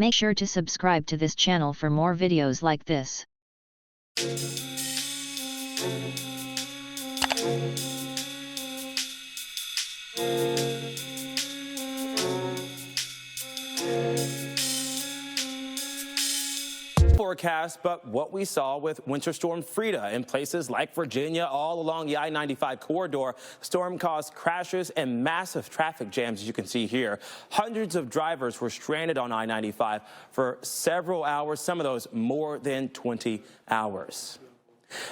Make sure to subscribe to this channel for more videos like this. Forecast, but what we saw with Winter Storm Frida in places like Virginia all along the I-95 corridor. Storm caused crashes and massive traffic jams, as you can see here. Hundreds of drivers were stranded on I-95 for several hours, some of those more than 20 hours.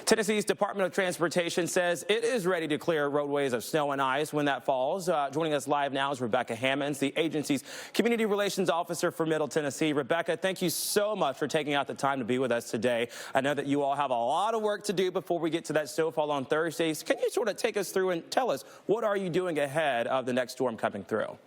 Tennessee's Department of Transportation says it is ready to clear roadways of snow and ice when that falls. Joining us live now is Rebekah Hammonds, the agency's Community Relations Officer for Middle Tennessee. Rebekah, thank you so much for taking out the time to be with us today. I know that you all have a lot of work to do before we get to that snowfall on Thursdays. Can you sort of take us through and tell us what are you doing ahead of the next storm coming through?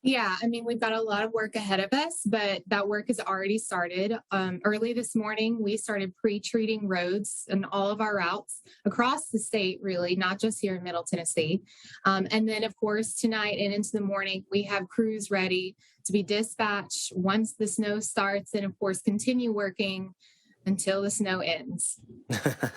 Yeah, I mean, we've got a lot of work ahead of us, but that work has already started. Early this morning, we started pre-treating roads and all of our routes across the state, really, not just here in Middle Tennessee. And then, of course, tonight and into the morning, we have crews ready to be dispatched once the snow starts and, of course, continue working until the snow ends.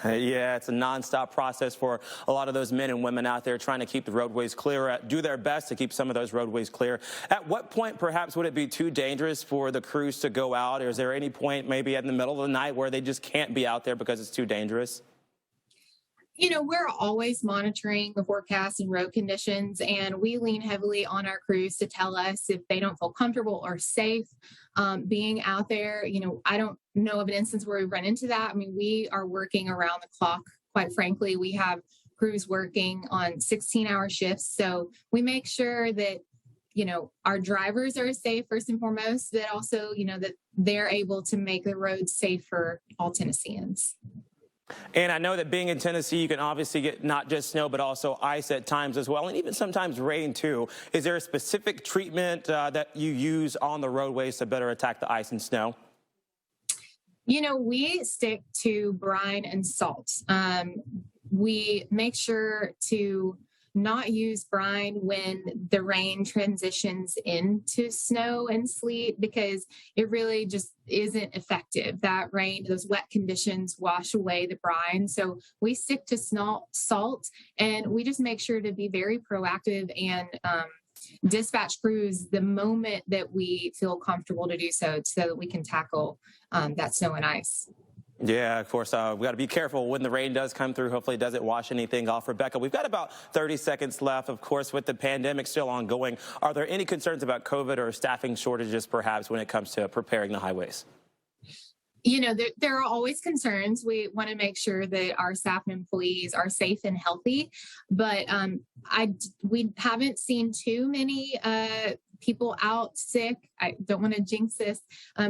Yeah, it's a nonstop process for a lot of those men and women out there trying to keep the roadways clear, do their best to keep some of those roadways clear. At what point, perhaps, would it be too dangerous for the crews to go out? Or is there any point maybe in the middle of the night where they just can't be out there because it's too dangerous? You know, we're always monitoring the forecast and road conditions, and we lean heavily on our crews to tell us if they don't feel comfortable or safe being out there. You know, I don't know of an instance where we run into that. I mean, we are working around the clock. Quite frankly, we have crews working on 16-hour shifts. So we make sure that, you know, our drivers are safe first and foremost, but also, you know, that they're able to make the roads safe for all Tennesseans. And I know that being in Tennessee, you can obviously get not just snow, but also ice at times as well, and even sometimes rain too. Is there a specific treatment that you use on the roadways to better attack the ice and snow? You know, we stick to brine and salt. We make sure to not use brine when the rain transitions into snow and sleet because it really just isn't effective. That rain, those wet conditions wash away the brine. So we stick to salt, and we just make sure to be very proactive and dispatch crews the moment that we feel comfortable to do so that we can tackle that snow and ice. Yeah, of course, we got to be careful when the rain does come through. Hopefully it doesn't wash anything off. Rebekah, we've got about 30 seconds left. Of course, with the pandemic still ongoing, are there any concerns about COVID or staffing shortages, perhaps, when it comes to preparing the highways? You know, there are always concerns. We want to make sure that our staff and employees are safe and healthy, but we haven't seen too many people out sick. I don't want to jinx this.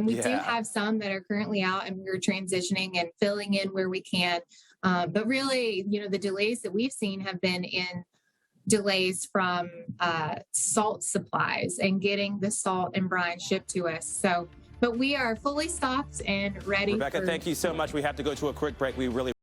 We do have some that are currently out, and we're transitioning and filling in where we can. But really, you know, the delays that we've seen have been in delays from salt supplies and getting the salt and brine shipped to us. So, but we are fully stocked and ready. Rebekah, thank you so much. We have to go to a quick break. We really